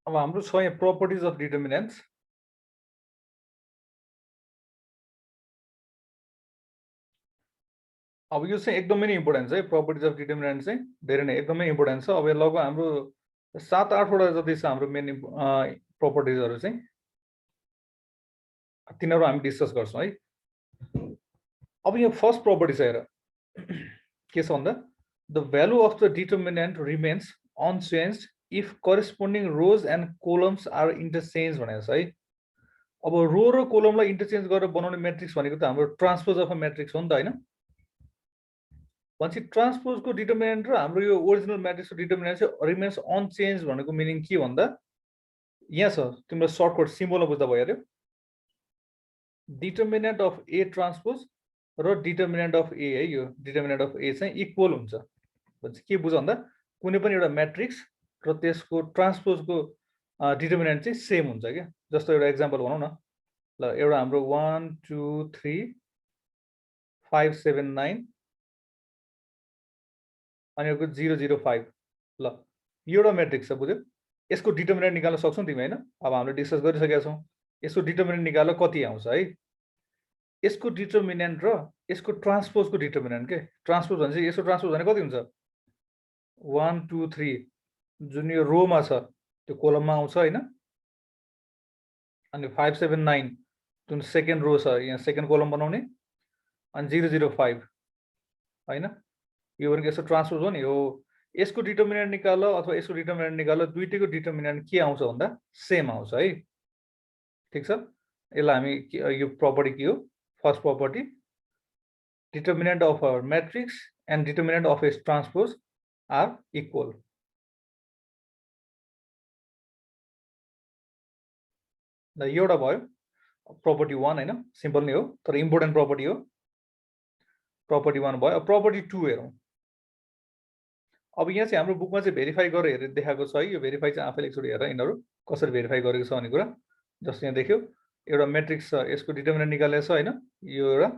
अब हाम्रो छ यहाँ properties of determinants. अब यो चाहिँ एकदमै नै इम्पोर्टेन्ट छ है, properties of determinants चाहिँ धेरै नै एकदमै इम्पोर्टेन्ट छ। अब यो लगभग हाम्रो 7-8 वटा जति छ हाम्रो मेन propertiesहरु चाहिँ, तिनीहरु हामी डिस्कस गर्छौं है। अब यो फर्स्ट property छ हेर, के छ भन्दा the value of the determinant remains unchanged if corresponding rows and columns are interchanged भनेको छ है। अब रो र कोलमलाई इन्टरचेन्ज गरेर बनाउने म्याट्रिक्स भनेको त हाम्रो ट्रान्सपोज अफ अ म्याट्रिक्स हो नि त हैन। भनेपछि ट्रान्सपोजको डिटर्मिनेन्ट र हाम्रो यो ओरिजिनल म्याट्रिक्सको डिटर्मिनेन्ट चाहिँ रिमेन्स अनचेन्ज भनेको मिनिङ के भन्दा यहाँ छ, तिम्रो सर्टकट सिम्बलमा बुझ्दा भइहाल्यो। डिटर्मिनेन्ट अफ ए ट्रान्सपोज र डिटर्मिनेन्ट अफ ए है, यो डिटर्मिनेन्ट अफ ए चाहिँ इक्वल हुन्छ। भनेपछि के बुझ भन्दा कुनै पनि एउटा म्याट्रिक्स र त्यसको ट्रान्सपोजको डिटर्मिनेन्ट चाहिँ सेम हुन्छ क्या। जस्तो एउटा एक्जाम्पल भनौँ न, ल एउटा हाम्रो 1 2 3 5 7 9 अनि अर्को 0 0 5। ल यो एउटा म्याट्रिक्स छ, बुझ्यौ? यसको डिटर्मिनेन्ट निकाल्न सक्छौं तिमी हैन? अब हामीले डिस्कस गरिसकेका छौं। यसको डिटर्मिनेन्ट निकाल्न कति आउँछ है? यसको डिटर्मिनेन्ट र यसको ट्रान्सपोजको डिटर्मिनेन्ट के, ट्रान्सपोज भनेपछि यसको ट्रान्सपोज भने कति हुन्छ? 1 2 3 जुन यो रोमा छ त्यो कोलममा आउँछ हैन? अनि 5 7 9 जुन सेकेन्ड रो छ यहाँ सेकेन्ड कोलम बनाउने, अनि 0 0 5 हैन? यो भनेको यसको ट्रान्सपोज हो नि हो। यसको डिटर्मिनेन्ट निकाल अथवा यसको डिटर्मिनेन्ट निकाल, दुईटैको डिटर्मिनेन्ट के आउँछ भन्दा सेम आउँछ है। ठीक छ? यसलाई हामी यो प्रपर्टी के हो? First property, determinant of a matrix and determinant of its transpose are equal. ल यो एउटा भयो प्रपर्टी 1 हैन, सिम्पल नै हो तर इम्पोर्टेन्ट प्रपर्टी हो। प्रपर्टी 1 भयो। अब प्रपर्टी 2 हेरौँ। अब यहाँ चाहिँ हाम्रो बुकमा चाहिँ भेरिफाई गरेर हेरेर देखाएको छ है। यो भेरिफाई चाहिँ आफैले एकचोटि हेर यिनीहरू कसरी भेरिफाई गरेको छ भन्ने कुरा। जस्तो यहाँ देख्यो एउटा म्याट्रिक्स छ, यसको डिटर्मिनेन्ट निकालेको छ हैन, यो एउटा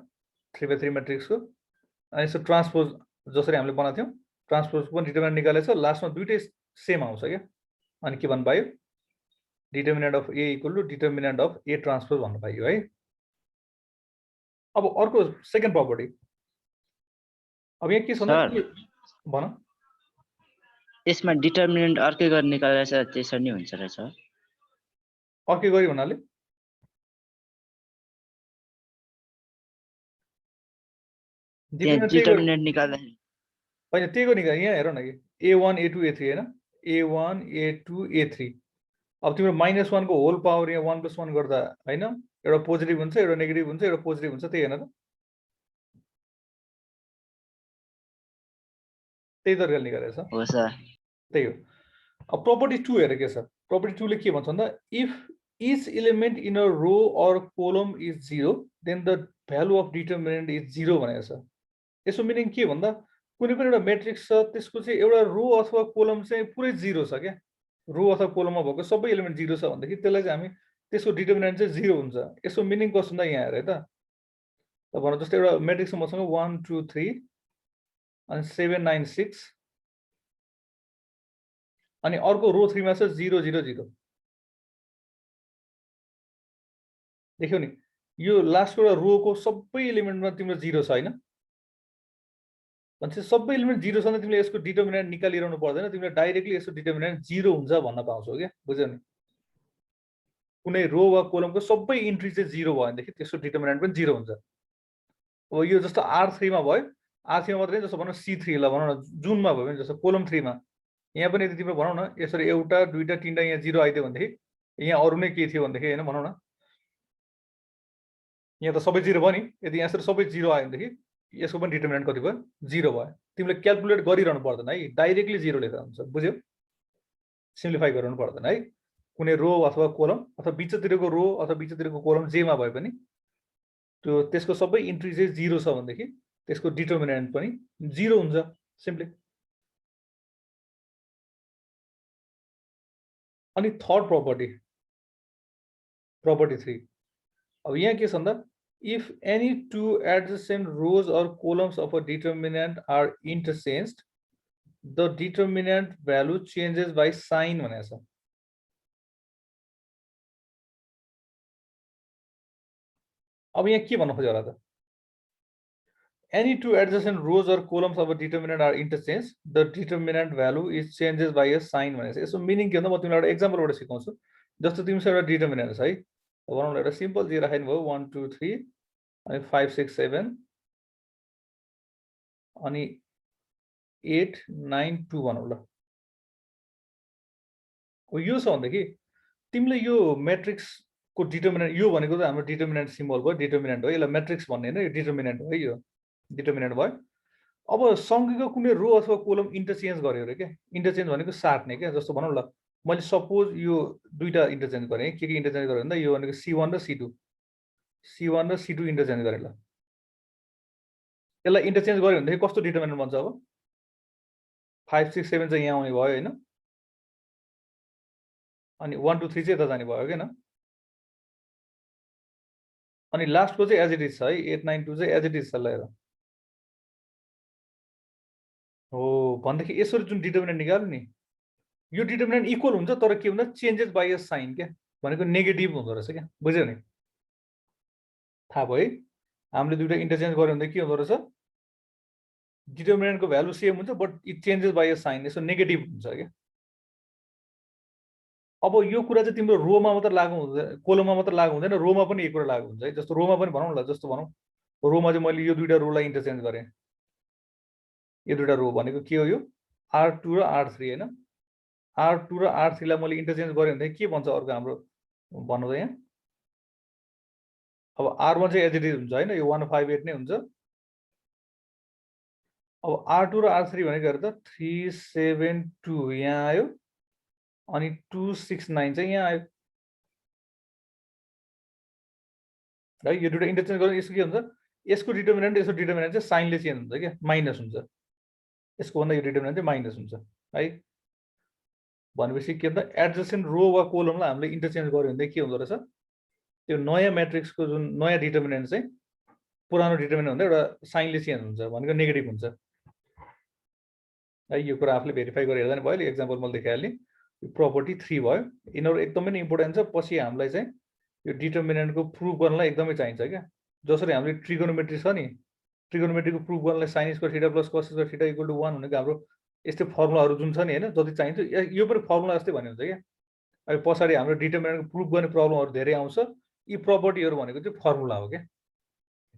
3/3 म्याट्रिक्सको। अनि यसको ट्रान्सपोज जसरी हामीले बनाएको थियौँ, ट्रान्सपोजको पनि डिटर्मिनेन्ट निकालेको छ, लास्टमा दुईटै सेम आउँछ क्या। अनि के भन्नु पायो? Determinant of A equal to determinant of A transpose भन्नु पाइयो है। अब अर्को सेकेन्ड प्रपर्टी, अब यहाँ के छ भन्दा भन, यसमा डिटर्मिनेन्ट अर्कै गरी निकालेर त्यसरी नै हुन्छ रहेछ। अर्कै गरी भन्नाले डिटर्मिनेन्ट निकाल्दा हैन, त्यही गरी निकाल। यहाँ हेर न, a1 a2 a3 हैन, a1 a2 a3। अब तिम्रो -1 को होल पावर यहाँ 1 + 1 गर्दा हैन, एउटा पोजिटिभ हुन्छ, एउटा नेगेटिभ हुन्छ, एउटा पोजिटिभ हुन्छ, त्यही हैन त? त्यही तरिकाले निकालेको छ। हो सर, त्यही हो। अब प्रपर्टी 2 हेर के छ। प्रपर्टी 2 ले के भन्छ भन्दा if each element in a row or column is 0 then the value of determinant is 0 भनेको छ। यसको मिनिङ के भन्दा कुनै पनि एउटा म्याट्रिक्स छ त्यसको चाहिँ एउटा रो अथवा कोलम चाहिँ पुरै 0 छ क्या। रो अथवा कोलममा भएको सबै एलिमेन्ट 0 छ भनेदेखि त्यसलाई चाहिँ हामी त्यसको डिटर्मिनेन्ट चाहिँ 0 हुन्छ। यसको मिनिङ कस्तो भन्दा यहाँ हेर है त। त भनौँ जस्तै एउटा म्याट्रिक्स छ मसँग 1 2 3 अनि 7 9 6 अनि अर्को रो 3 मा छ 0 0 0। देख्यौ नि, यो लास्टको एउटा रोको सबै एलिमेन्टमा तिम्रो 0 छ हैन? भनेपछि सबै एलिमेन्ट 0 छ भने तिमीले यसको डिटर्मिनेन्ट निकालिरहनु पर्दैन, तिमीले डाइरेक्टली यसको डिटर्मिनेन्ट 0 हुन्छ भन्न पाउँछौ क्या। बुझ्यौ नि? कुनै रो वा कोलमको सबै इन्ट्री चाहिँ 0 भयो भनेदेखि त्यसको डिटर्मिनेन्ट पनि 0 हुन्छ। अब यो जस्तो R3 मा भयो, R3 मा मात्रै जस्तो भनौँ C3 ल भनौँ न, जुनमा भयो भने जस्तो कोलम 3 मा यहाँ पनि यदि तिम्रो भनौँ न यसरी एउटा दुईटा तीनटा यहाँ 0 आइदियो भनेदेखि यहाँ अरु नै के थियो भनेदेखि हैन भनौँ न यहाँ त सबै 0 भयो नि। यदि यहाँ सबै 0 आयो भनेदेखि यसको पनि डिटर्मिनेन्ट कति भयो? 0 भयो। तिमीले क्याल्कुलेट गरिरहनु पर्दैन है, डाइरेक्टली 0 लेख्दा हुन्छ। बुझ्यौ? सिम्प्लिफाई गराउनु पर्दैन है। कुनै रो अथवा कोलम अथवा बिचतिरको रो अथवा बिचतिरको कोलम जेमा भए पनि त्यो त्यसको सबै इन्ट्री चाहिँ 0 छ भनेदेखि त्यसको डिटर्मिनेन्ट पनि 0 हुन्छ सिम्पली। अनि थर्ड प्रपर्टी, प्रपर्टी 3। अब यहाँ के छ भन्दा if any two adjacent rows or columns of a determinant are interchanged the determinant value changes by sign भनेको छ। अब यहाँ के भन्नु खोज्यो होला त any two adjacent rows or columns of a determinant are interchanged, the determinant value is changes by a sign भनेको यसो मिनिङ के हो म तिमीलाई एउटा एक्जाम्पलबाट सिकाउँछु जस्तो तिमीसँग एउटा डिटर्मिनेन्ट छ है बनाउनु एउटा सिम्पल जे राख्नु भयो 1 2 3 अनि 5 6 7 अनि 8 9 2 भनौँ ल यो छ भन्दा कि तिमीले यो मैट्रिक्स को डिटर्मिनेन्ट यो भनेको त हाम्रो डिटर्मिनेन्ट सिम्बल भयो डिटर्मिनेन्ट हो यसलाई मैट्रिक्स भन्ने हैन यो डिटर्मिनेन्ट हो यो डिटर्मिनेन्ट भयो अब सँगैको कुनै रो अथवा कोलम इन्टरचेन्ज गर्यो रे के इन्टरचेन्ज भनेको साट्ने के जस्तो भनौँ ल मैले सपोज यो दुईटा इन्टरचेन्ज गरेँ के इन्टरचेन्ज गरेँ भन्दा यो भनेको C1 र C1 र C2 इन्टरचेन्ज गरेँ ल यसलाई इन्टरचेन्ज गर्यो भने कस्तो डिटर्मिनेन्ट बन्छ अब 5 6 7 चाहिँ यहाँ आउने भयो हैन अनि 1 2 3 चाहिँ यता जाने भयो हैन अनि लास्टको चाहिँ एज इट इज छ है 8 9 2 चाहिँ एज इट इज छ ल हेर हो भन्दाखेरि यसरी जुन डिटर्मिनेन्ट निकाल्नु नि यो डिटर्मिनेन्ट इक्वल हुन्छ तर के हुन्छ चेन्जेस बाइ अ साइन के भनेको नेगेटिभ हुँदो रहेछ क्या बुझ्यौ नि थाहा भयो है हामीले दुईटा इन्टरचेन्ज गर्यो भने के हुँदो रहेछ डिटर्मिनेन्टको भ्यालु सेम हुन्छ but it changes by a sign यसो नेगेटिभ हुन्छ क्या अब यो कुरा चाहिँ तिम्रो रोमा मात्र लागु हुँदैन कोलममा मात्र लागु हुँदैन रोमा पनि एक कुरा लागु हुन्छ है जस्तो रोमा पनि भनौँ ल जस्तो भनौँ रोमा चाहिँ मैले यो दुईटा रोलाई इन्टरचेन्ज गरेँ यो दुईटा रो भनेको के हो यो R2 र R3 हैन R2 र R3 लाई मैले इन्टरचेन्ज गरेँ भने के भन्छ अर्को हाम्रो भन्नु त यहाँ अब R1 चाहिँ एज इट इज हुन्छ हैन यो 158 नै हुन्छ अब R2 र R3 भनेको हेर त 372 यहाँ आयो अनि 269 चाहिँ यहाँ आयो है यो दुईटा इन्टरचेन्ज गर्दा यसको के हुन्छ यसको डिटर्मिनेन्ट यसको डिटर्मिनेन्ट चाहिँ साइनले चेन्ज हुन्छ के माइनस हुन्छ यसको भन्दा यो डिटर्मिनेन्ट चाहिँ माइनस हुन्छ है भनेपछि के भन्छ एडजसेन्ट रो वा कोलमलाई हामीले इन्टरचेन्ज गर्यो भने के हुँदो रहेछ त्यो नयाँ म्याट्रिक्सको जुन नयाँ डिटर्मिनेन्ट चाहिँ पुरानो डिटर्मिनेन्ट भन्दा एउटा साइनले चेन्ज हुन्छ भनेको नेगेटिभ हुन्छ है यो कुरा आफूले भेरिफाई गरेर हेर्दा नि भयो एक्जाम्पल मैले देखाइहालेँ यो प्रपर्टी 3 भयो यिनीहरू एकदमै नै इम्पोर्टेन्ट छ पछि हामीलाई चाहिँ यो डिटर्मिनेन्टको प्रुफ गर्नलाई एकदमै चाहिन्छ क्या जसरी हामीले ट्रिगोनोमेट्री छ नि ट्रिगोनोमेट्रीको प्रुफ गर्नलाई sin square theta plus cos square theta equal to 1 भनेको हाम्रो यस्तै फर्मुलाहरू जुन छ नि हैन जति चाहिन्छ यो पनि फर्मुला जस्तै भन्ने हुन्छ क्या अब पछाडि हाम्रो डिटर्मिनेन्टको प्रुफ गर्ने प्रब्लमहरू धेरै आउँछ यी प्रपर्टीहरू भनेको चाहिँ फर्मुला हो क्या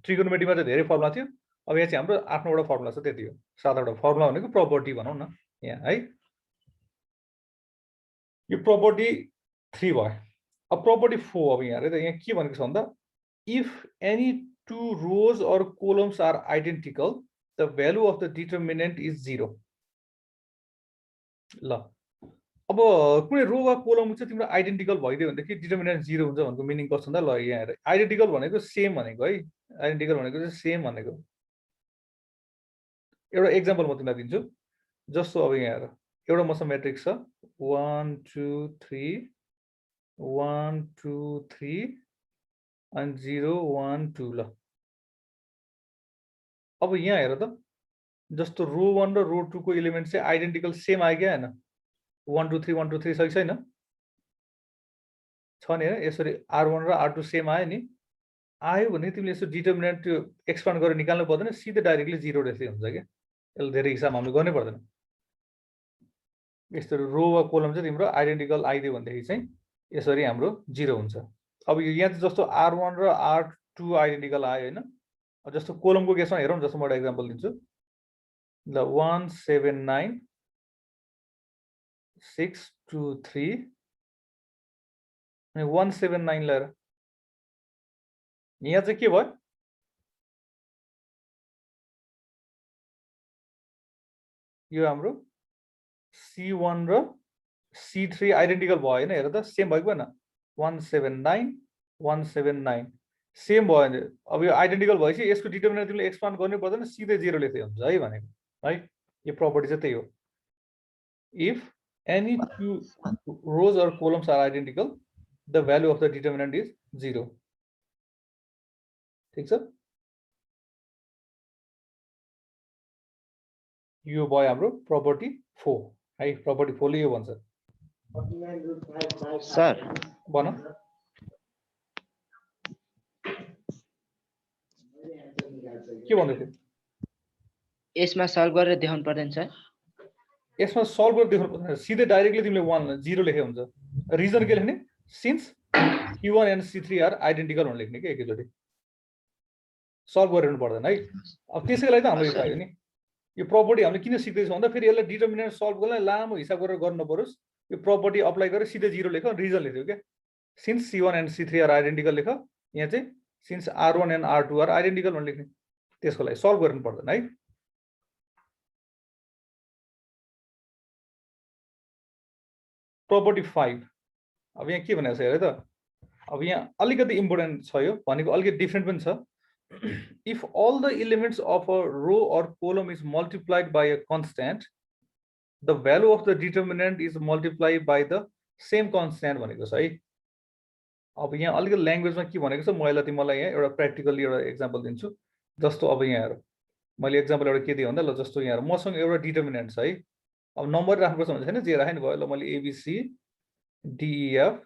ट्रिगोनोमेट्रीमा चाहिँ धेरै फर्मुला थियो अब यहाँ चाहिँ हाम्रो 8वटा फर्मुला छ त्यति हो 7वटा फर्मुला भनेको प्रपर्टी भनौँ न यहाँ है यो प्रपर्टी 3 भयो अब प्रपर्टी 4 अब यहाँ हेर यहाँ के भनेको छ भन्दा if any two rows or columns are identical, the value of the determinant is 0. ल अब कुनै रो वा कोलम चाहिँ तिम्रो आइडेन्टिकल भइदियो भनेदेखि डिटर्मिनेन्ट 0 हुन्छ भनेको मिनिङ कस्तो हुन्छ ल यहाँ हेर आइडेन्टिकल भनेको सेम भनेको है आइडेन्टिकल भनेको चाहिँ सेम भनेको एउटा एक्जाम्पल म तिमीलाई दिन्छु जस्तो अब यहाँ हेर एउटा मसँग म्याट्रिक्स छ 1 2 3 1 2 3 and 0 1 2 ल अब यहाँ हेर त जस्तो रो 1 र रो 2 को एलिमेन्ट चाहिँ आइडेन्टिकल सेम आयो क्या हैन 1 2 3 1 2 3 छ कि छैन छ नि हैन यसरी R1 र R2 सेम आयो नि आयो भने तिमीले यसो डिटर्मिनेन्ट त्यो एक्सपान्ड गरेर निकाल्नु पर्दैन सिधै डाइरेक्टली 0 जस्तै हुन्छ के यसले धेरै हिसाब हामीले गर्नै पर्दैन यस्तो रो वा कोलम चाहिँ तिम्रो आइडेन्टिकल आइदियो भनेदेखि चाहिँ यसरी हाम्रो 0 हुन्छ अब यो यहाँ जस्तो R1 र R2 आइडेन्टिकल आयो हैन जस्तो कोलमको केसमा हेरौँ जस्तो म एउटा एक्जाम्पल दिन्छु ल 179 623 अनि 179 लिएर यहाँ चाहिँ के भयो यो हाम्रो C1 र C3 आइडेन्टिकल भयो हैन हेर त सेम भयो भएन 179 179 सेम भयो अब यो आइडेन्टिकल भएपछि यसको डिटर्मिनेन्ट तिमीले एक्सपान्ड गर्नै पर्दैन सिधै 0 लेख्दै हुन्छ है भनेको है यो प्रपर्टी चाहिँ त्यही हो if any two rows or columns are identical the value of the determinant is 0 ठीक छ यो भयो हाम्रो प्रपर्टी 4 है प्रपर्टी 4 ले यो भन्छ सर भन के भन्दै थियो यसमा सल्भ गरेर देखाउनु पर्दैन सर यसमा सल्भ गरेर देखाउनु पर्दैन सिधै डाइरेक्टली तिमीले 1 0 लेखे हुन्छ रिजन के लेख्ने since C1 and C3 are identical भनेर लेख्ने के एकैचोटी सल्भ गरेर पर्दैन है अब त्यसैको लागि त हामीले यो पायो नि यो प्रपर्टी हामीले किन सिक्दैछौँ भन्दा फेरि यसलाई डिटर्मिनेन्ट सल्भ गर्नलाई लामो हिसाब गरेर गर्नु नपरोस् यो प्रपर्टी अप्लाई गरेर सिधै 0 लेख रिजन लेख्यो क्या since C1 and C3 are identical लेख यहाँ चाहिँ since R1 and R2 are identical भनेर लेख्ने त्यसको लागि सल्भ गर्नु पर्दैन है प्रपर्टी 5 अब यहाँ के भनेको छ हेर त अब यहाँ अलिकति इम्पोर्टेन्ट छ यो भनेको अलिकति डिफरेन्ट पनि छ if all the elements of a row or column is multiplied by a constant the value of the determinant is multiplied by the same constant भनेको छ है अब यहाँ अलिकति ल्याङ्ग्वेजमा के भनेको छ मैले तिमीलाई यहाँ एउटा प्र्याक्टिकली एउटा एक्जाम्पल दिन्छु जस्तो अब यहाँ हेर मैले एक्जाम्पल एउटा के दिएँ भन्दा ल जस्तो यहाँ मसँग एउटा डिटर्मिनेन्ट छ है अब नम्बर राख्नुपर्छ भने छैन जे राखे नि भयो ल मैले एबिसी डिइएफ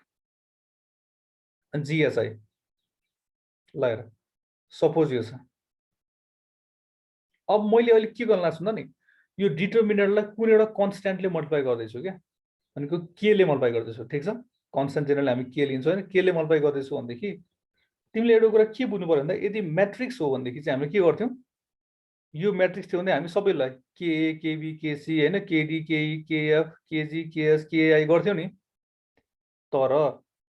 जिएचआई ल हेर सपोज यो छ अब मैले अहिले के गर्न लाग्छु नि यो डिटर्मिनेन्टलाई कुनै एउटा कन्स्ट्यान्टले मल्टिप्लाई गर्दैछु क्या भनेको के ले मल्टिप्लाई गर्दैछु ठिक छ कन्स्ट्यान्ट जेनरली हामी के लिन्छौँ होइन के ले मल्टिप्लाई गर्दैछु भनेदेखि तिमीले एउटा कुरा के बुझ्नु पर्यो भन्दा यदि म्याट्रिक्स हो भनेदेखि चाहिँ हामीले के गर्थ्यौँ यो म्याट्रिक्स थियो भने हामी सबैलाई के केबी केसी होइन केडी केई केएफ केजी केएस केआई गर्थ्यौँ नि तर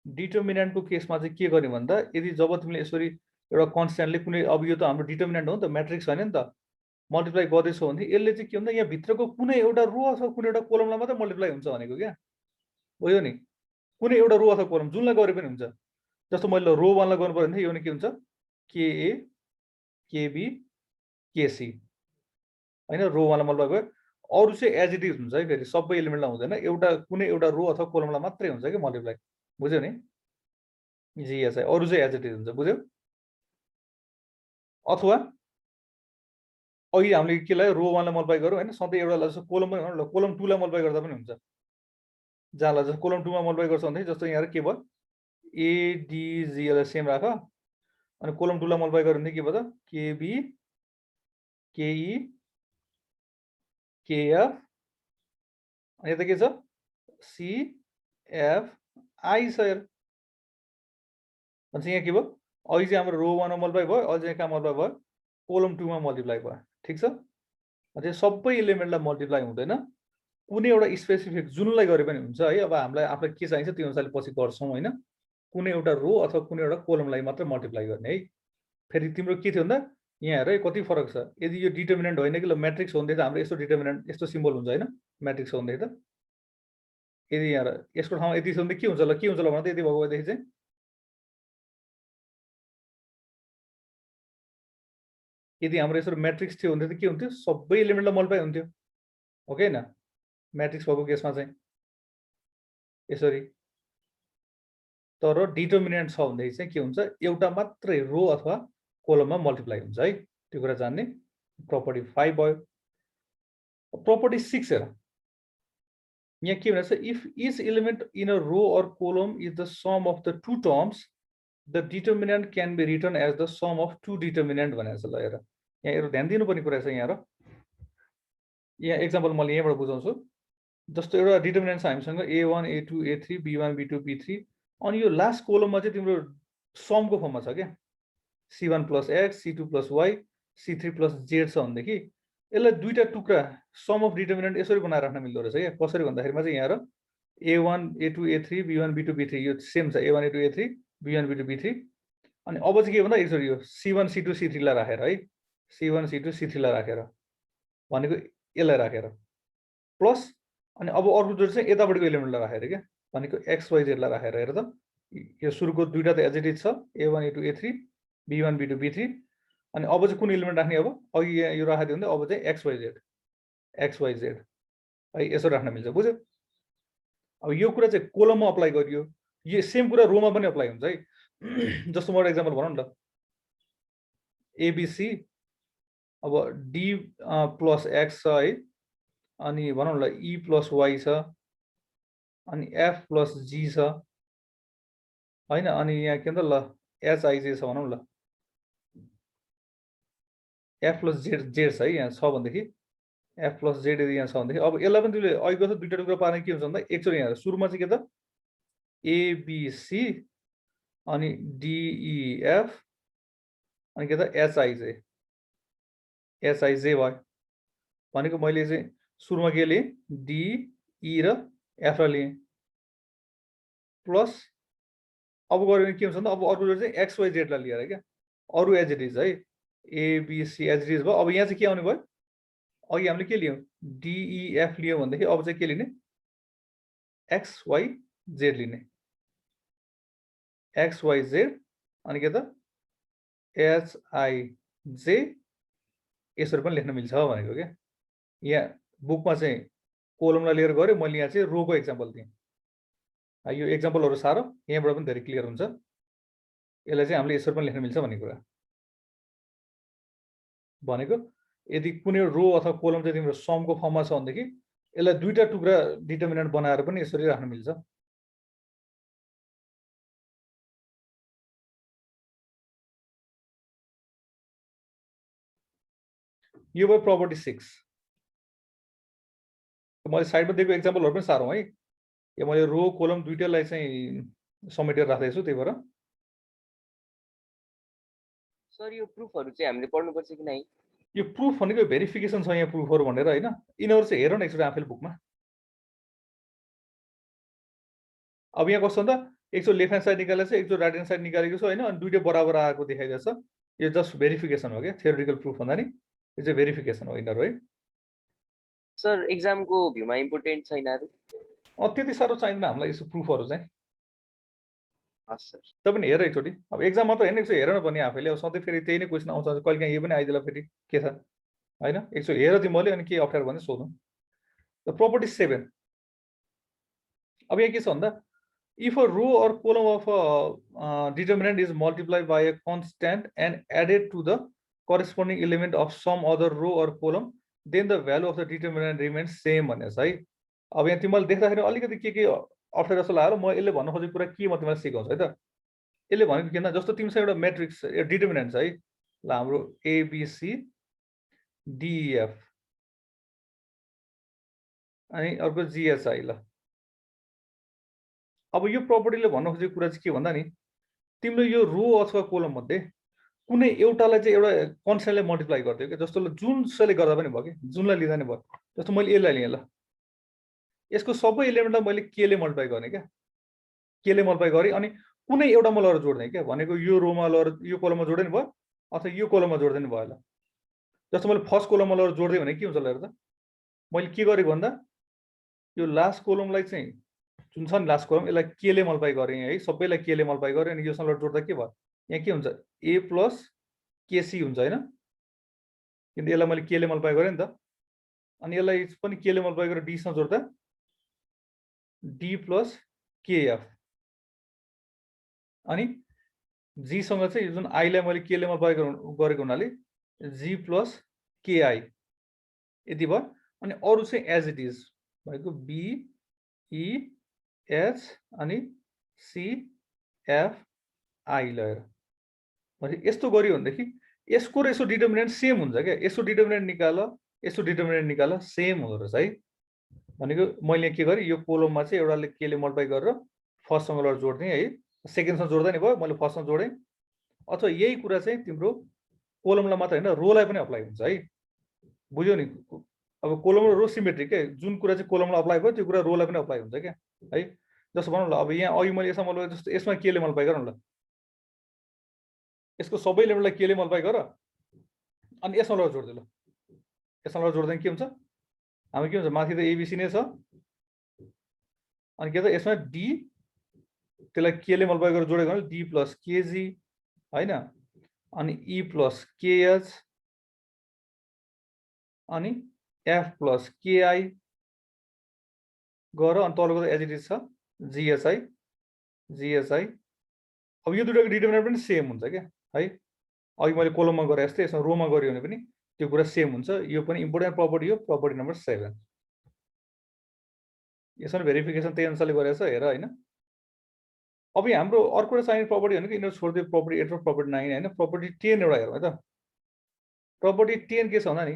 डिटर्मिनेन्टको केसमा चाहिँ के गर्ने भन्दा यदि जब तिमीले यसरी एउटा कन्स्ट्यान्टले कुनै अब यो त हाम्रो डिटर्मिनेन्ट हो नि त म्याट्रिक्स होइन नि त मल्टिप्लाई गर्दैछौ भने यसले चाहिँ के भन्दा यहाँ भित्रको कुनै एउटा रो अथवा कुनै एउटा कोलमलाई मात्रै मल्टिप्लाई हुन्छ भनेको क्या भयो नि कुनै एउटा रो अथवा कोलम जुनलाई गरे पनि हुन्छ जस्तो मैले रो 1 लाई गर्नु पर्यो भने यो के हुन्छ केए केबी केसी होइन रो 1 लाई मल्टिप्लाई भयो अरू चाहिँ एज इट इज हुन्छ है फेरि सबै एलिमेन्टलाई हुँदैन एउटा कुनै एउटा रो अथवा कोलमलाई मात्रै हुन्छ कि मल्टिप्लाई बुझ्यौ नि जिएस अरू चाहिँ एज इट इज हुन्छ बुझ्यौ अथवा अहिले हामीले के लाई रो 1 लाई मल्टिप्लाई गरौँ होइन सधैँ एउटालाई जस्तो कोलम पनि ल कोलम 2 लाई मल्टिप्लाई गर्दा पनि हुन्छ जहाँलाई जस्तो कोलम 2 मा मल्टिप्लाई गर्छ भने जस्तो यहाँ के भयो एडिजी लाई सेम राख अनि कोलम 2 लाई मल्टिप्लाई गर्यो भने के भयो त केबी केई केएफ अनि यता के छ सिएफ आई छ हेर अनि यहाँ के भयो अहिले चाहिँ हाम्रो रो 1 मा मल्टिप्लाई भयो अहिले चाहिँ कहाँ मल्टिप्लाई भयो कोलम 2 मा मल्टिप्लाई भयो ठिक छ अझै सबै एलिमेन्टलाई मल्टिप्लाई हुँदैन कुनै एउटा स्पेसिफिक जुनलाई गरे पनि हुन्छ है अब हामीलाई आफूलाई के चाहिन्छ त्यो अनुसारले पछि गर्छौँ होइन कुनै एउटा रो अथवा कुनै एउटा कोलमलाई मात्र मल्टिप्लाई गर्ने है फेरि तिम्रो के थियो भन्दा यहाँ हेर कति फरक छ यदि यो डिटर्मिनेन्ट होइन कि ल म्याट्रिक्स हो भने त हाम्रो यस्तो डिटर्मिनेन्ट यस्तो सिम्बल हुन्छ होइन म्याट्रिक्स हो भने त यदि यहाँ यसको ठाउँमा यति छ भने के हुन्छ ल भन्दा यदि भएको भएदेखि चाहिँ यदि हाम्रो यसरी म्याट्रिक्स थियो भने त के हुन्थ्यो सबै एलिमेन्टलाई मल्टिप्लाई हुन्थ्यो हो कि हैन म्याट्रिक्स भएको केसमा चाहिँ यसरी तर डिटर्मिनेन्ट छ भन्दै चाहिँ के हुन्छ एउटा मात्रै रो अथवा कोलममा मल्टिप्लाई हुन्छ है त्यो कुरा जान्ने प्रपर्टी 5 भयो प्रपर्टी 6 हेर यहाँ के भन्छ if each element in a row or column is the sum of the two terms the determinant can be written as the sum of two determinant भनेको छ ल हेर यहाँ एउटा ध्यान दिनुपर्ने कुरा छ यहाँ र यहाँ एक्जाम्पल मैले यहाँबाट बुझाउँछु जस्तो एउटा डिटर्मिनेन्ट छ हामीसँग a1 a2 a3 b1 b2 b3 अनि यो लास्ट कोलममा चाहिँ तिम्रो समको फर्ममा छ क्या c1 plus x c2 plus y c3 plus z छ भनेदेखि यसलाई दुईटा टुक्रा सम अफ डिटर्मिनेन्ट यसरी बनाएर राख्न मिल्दो रहेछ क्या कसरी भन्दाखेरिमा चाहिँ यहाँ र a1 a2 a3 b1 b2 b3 यो सेम छ a1 a2 a3 b1 b2 b3 अनि अब चाहिँ के भन्दा यसरी यो c1 c2 c3 लाई राखेर है c1 c2 c3 लाई राखेर भनेको यसलाई राखेर प्लस अनि अब अर्को जोड चाहिँ यतापट्टिको एलिमेन्टलाई राखेर क्या भनेको x y z लाई राखेर हेर त यो सुरुको दुईटा त एज इट इज छ a1 a2 a3 b1 b2 b3 अनि अब चाहिँ कुन एलिमेन्ट राख्ने अब अघि यो राखिदियो भने अब चाहिँ x y z है यसो राख्न मिल्छ बुझ्यो अब यो कुरा चाहिँ कोलममा अप्लाई गरियो यो सेम कुरा रोमा पनि अप्लाई हुन्छ है जस्तो म एक्जाम्पल भनौँ न ल एबिसी अब डी प्लस एक्स छ है अनि भनौँ न ल ई प्लस वाई छ अनि एफ प्लस जी छ होइन अनि यहाँ के भन्छ ल एचआइजे छ भनौँ ल एफ प्लस जेड जेड छ है यहाँ छ भनेदेखि एफ प्लस जेड यदि यहाँ छ भनेदेखि अब यसलाई पनि तिमीले अघिको त दुईटा टुक्रा पार्ने के हुन्छ भन्दा एकचोटि यहाँ सुरुमा चाहिँ के त एबिसी अनि डिइएफ अनि के त एचआइजे एचआइजे भयो भनेको मैले चाहिँ सुरुमा के लिएँ डिई र एफ र लिएँ प्लस अब गऱ्यो भने के हुन्छ भन्दा अब अर्को चाहिँ एक्सवाइजेडलाई लिएर क्या अरू एज इट इज है एबिसी एज इट इज भयो अब यहाँ चाहिँ के आउने भयो अघि हामीले के लियौँ डिइएफ लियौँ भनेदेखि अब चाहिँ के लिने एक्सवाइजेड लिने एक्सवाइजेड अनि के त एचआइजे यसरी पनि लेख्न मिल्छ भनेको क्या यहाँ बुकमा चाहिँ कोलमलाई लिएर गऱ्यो मैले यहाँ चाहिँ रोको एक्जाम्पल दिएँ यो एक्जाम्पलहरू साह्रो यहाँबाट पनि धेरै क्लियर हुन्छ यसलाई चाहिँ हामीले यसरी पनि लेख्न मिल्छ भन्ने कुरा भनेको यदि कुनै रो अथवा कोलम चाहिँ तिम्रो समको फर्ममा छ भनेदेखि यसलाई दुईटा टुक्रा डिटर्मिनेन्ट बनाएर पनि यसरी राख्न मिल्छ यो भयो प्रपर्टी 6 मैले साइडमा दिएको एक्जाम्पलहरू पनि सारौँ है यो मैले रो कोलम दुईटैलाई चाहिँ समेटेर राख्दैछु त्यही भएर सर यो प्रुफहरू चाहिँ हामीले पढ्नुपर्छ कि नै यो प्रुफ भनेको भेरिफिकेसन छ यहाँ प्रुफहरू भनेर हैन यिनीहरू चाहिँ हेर न एकचोटि आफैले बुकमा अब यहाँ कस्तो भन्दा एकचोटि लेफ्ट ह्यान्ड साइड निकालेको छ एकचोटि राइट ह्यान्ड साइड निकालेको छ हैन अनि दुईटै बराबर आएको देखाइरहेछ यो जस्ट भेरिफिकेसन हो क्या थ्योरिटिकल प्रुफ भन्दा नि यो चाहिँ भेरिफिकेसन हो यिनीहरू है सर एक्जामको भ्यूमा इम्पोर्टेन्ट छैनहरू त्यति साह्रो चाहिँदैन हामीलाई यसो प्रुफहरू चाहिँ हस् सर त पनि हेर एकचोटि अब एक्जाम मात्र होइन एकचोटि हेर न पनि आफैले अब सधैँ फेरि त्यही नै क्वेसन आउँछ कहिले काहीँ यो पनि आइदिएला फेरि के छ होइन एकचोटि हेर तिमीले अनि के अप्ठ्यारो भने सोध्नु द प्रपर्टी 7 अब यहाँ के छ भन्दा if a row or column of a determinant is multiplied by a constant and added to the corresponding element of some other row or column then the value of the determinant remains same भनेको छ है अब यहाँ तिमीले देख्दाखेरि अलिकति के अप्ठ्यारो जस्तो लाग्यो म यसले भन्नु खोजेको कुरा के म तिमीलाई सिकाउँछु है त यसले भनेको किन जस्तो तिमीसँग एउटा म्याट्रिक्स डिटर्मिनेन्ट छ है ल हाम्रो एबिसी डिइएफ अनि अर्को जिएचआई ल अब यो प्रपर्टीले भन्नु खोजेको कुरा चाहिँ के भन्दा नि तिमीले यो रो अथवा कोलम मध्ये कुनै एउटालाई चाहिँ एउटा कन्स्ट्यान्टले मल्टिप्लाई गरिदियो क्या जस्तो जुनसैले गर्दा पनि भयो कि जुनलाई लिँदा नि भयो जस्तो मैले यसलाई लिएँ ल यसको सबै एलिमेन्टलाई मैले केले मल्टिप्लाई गर्ने क्या केले मल्टिप्लाई गरेँ अनि कुनै एउटामा लगेर जोड्ने क्या भनेको यो रोमा लगेर यो कोलममा जोड्दै नि भयो अथवा यो कोलममा जोड्दै नि भयो ल जस्तो मैले फर्स्ट कोलममा लगेर जोड्दै भने के हुन्छ लगेर त मैले के गरेको भन्दा यो लास्ट कोलमलाई चाहिँ जुन छ नि लास्ट कोलम यसलाई केले मल्टिप्लाई गरेँ है सबैलाई केले मल्टिप्लाई गरेँ अनि योसँग जोड्दा के भयो यहाँ के हुन्छ ए प्लस केसी हुन्छ होइन किन यसलाई मैले केले मल्टिप्लाई गरेँ नि त अनि यसलाई पनि केले मल्टिप्लाई गरेर डीसँग जोड्दा डी प्लस केएफ अनि जीसँग चाहिँ जुन आईलाई मैले केले मल्टिप्लाई गरेको हुनाले जी प्लस केआई यति भयो अनि अरू चाहिँ एज इट इज भएको बिई एच अनि सिएफआई लगेर भने यस्तो गर्यो भनेदेखि यसको र यसको डिटर्मिनेन्ट सेम हुन्छ क्या यसको डिटर्मिनेन्ट निकाल यसको डिटर्मिनेन्ट निकाल सेम हुँदो रहेछ है भनेको मैले के गरेँ यो कोलममा चाहिँ एउटाले केले मल्टिप्लाई गरेर फर्स्टसँग लगेर जोड्दिएँ है सेकेन्डसँग जोड्दा नि भयो मैले फर्स्टमा जोडेँ अथवा यही कुरा चाहिँ तिम्रो कोलमलाई मात्र होइन रोलाई पनि अप्लाई हुन्छ है बुझ्यौ नि अब कोलम र रो सिमेट्रिक के जुन कुरा चाहिँ कोलमलाई अप्लाई भयो त्यो कुरा रोलाई पनि अप्लाई हुन्छ क्या है जस्तो भनौँ ल अब यहाँ अघि मैले यसमा मल्टिप्लाई जस्तो यसमा केले मल्टिप्लाई गरौँ ल यसको सबै एलिमेन्टलाई केले मल्टिप्लाई गर अनि यसमा लगेर जोड्दै ल यसमा लगेर जोड्दा के हुन्छ हाम्रो के हुन्छ माथि त एबिसी नै छ अनि के त यसमा डी त्यसलाई केले मल्टिप्लाई गरेर जोडेको भने डी प्लस केजी होइन अनि ई प्लस केएच अनि एफ प्लस केआई गर अनि तलको त एज इट इज छ जिएचआई जिएचआई अब यो दुईटाको डिटर्मिनेन्ट पनि सेम हुन्छ क्या है अघि मैले कोलममा गरे जस्तै यसमा रोमा गऱ्यो भने पनि त्यो कुरा सेम हुन्छ यो पनि इम्पोर्टेन्ट प्रपर्टी हो प्रपर्टी नम्बर 7 यसमा भेरिफिकेसन त्यही अनुसारले गरेको छ हेर होइन अब यहाँ हाम्रो अर्को एउटा चाहिने प्रपर्टी भनेको यिनीहरू छोडिदियो प्रपर्टी 8 र प्रपर्टी 9 होइन प्रपर्टी 10 एउटा हेरौँ है त प्रपर्टी 10 के छ भन्दा नि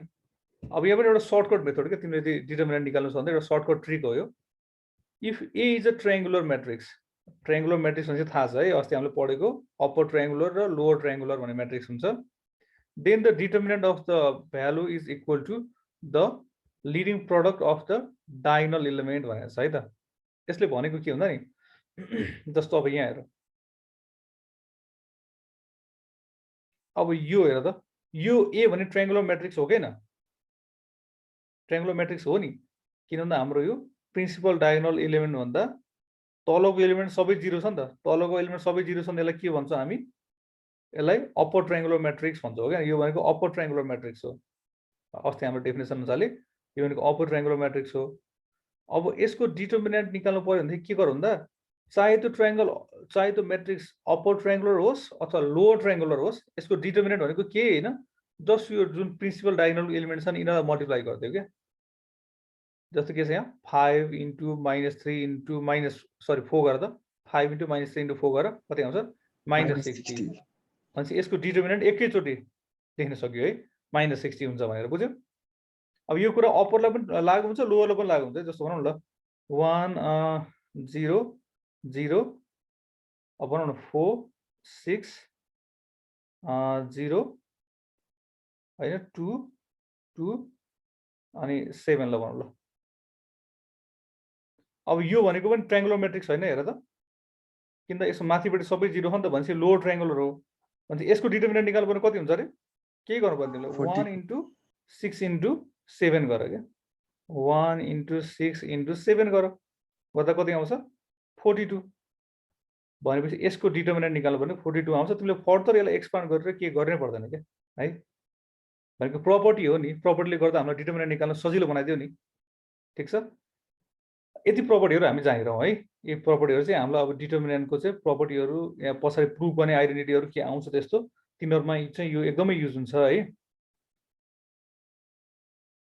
अब यहाँ पनि एउटा सर्टकट मेथड के तिमीले डिटर्मिनेन्ट निकाल्नु छ भने एउटा सर्टकट ट्रिक हो यो if A is a triangular matrix भनेपछि थाहा छ है अस्ति हामीले पढेको अप्पर ट्रायंगुलर र लोअर ट्रायंगुलर भन्ने मैट्रिक्स हुन्छ then the determinant of the value is equal to the leading product of the diagonal element भनेको छ है त यसले भनेको के हुन्छ नि जस्तो अब यहाँ हेर अब यो हेर त यो ए भन्ने ट्रायंगुलर मैट्रिक्स हो किन ट्रायंगुलर मैट्रिक्स हो नि किन भन्दा हाम्रो यो प्रिन्सिपल डायगोनल एलिमेन्ट भन्दा तलको एलिमेन्ट सबै जिरो छ नि त तलको एलिमेन्ट सबै जिरो छ नि यसलाई के भन्छ हामी यसलाई अप्पर ट्रायंगुलर मैट्रिक्स भन्छौँ क्या यो भनेको अप्पर ट्रायंगुलर मैट्रिक्स हो अस्ति हाम्रो डेफिनेसन अनुसारले यो भनेको अप्पर ट्रायंगुलर मैट्रिक्स हो अब यसको डिटर्मिनेन्ट निकाल्नु पर्यो भने के गर भन्दा चाहे त्यो मैट्रिक्स अप्पर ट्रायंगुलर होस् अथवा लोअर ट्रायंगुलर होस् यसको डिटर्मिनेन्ट भनेको के हैन जस्ट यो जुन प्रिन्सिपल डायगोनल एलिमेन्ट छ नि यिनीलाई मल्टिप्लाई गरिदियो क्या जस्तो के छ यहाँ 5 into -3 4 गरेर त 5 into -3 into 4 गरेर कति आउँछ -60 अनि यसको डिटर्मिनेन्ट एकैचोटि लेख्न सक्यो है -60 हुन्छ भनेर बुझ्यौ अब यो कुरा अप्परलाई पनि लागु हुन्छ लोअरलाई पनि लागु हुन्छ जस्तो भनौँ ल 1 0 0 अब भनौँ न 4 6 0 हैन 2 2 अनि 7 ल भनौँ ल अब यो भनेको पनि ट्रायंगुलर मैट्रिक्स हैन हेर त किन यसको माथिबाट सबै जिरो छ नि त भनेपछि लोअर ट्रायंगुलर हो भने यसको डिटर्मिनेन्ट निकाल्नु पर्ने कति हुन्छ अरे के गर्नु पर्ने 1 into 6 into 7 गर के 1 into 6 into 7 गर गर्दा कति आउँछ 42 भनेपछि यसको डिटर्मिनेन्ट निकाल्नु पर्ने 42 आउँछ तिमीले फर्दर यसलाई एक्सपान्ड गरेर के गर्ने पर्दैन के है भनेको प्रपर्टी हो नि प्रपर्टीले गर्दा हामीलाई डिटर्मिनेन्ट निकाल्न सजिलो बनाइदियो नि ठीक छ यति प्रपर्टीहरु हामी जानिरहौ है यी प्रपर्टीहरु चाहिँ हामीलाई अब डिटर्मिनेन्टको चाहिँ प्रपर्टीहरु यहाँ पछाडी प्रुफ गर्ने आइडेन्टिटीहरु के आउँछ त्यस्तो तिनीहरुमा चाहिँ यो एकदमै युज हुन्छ है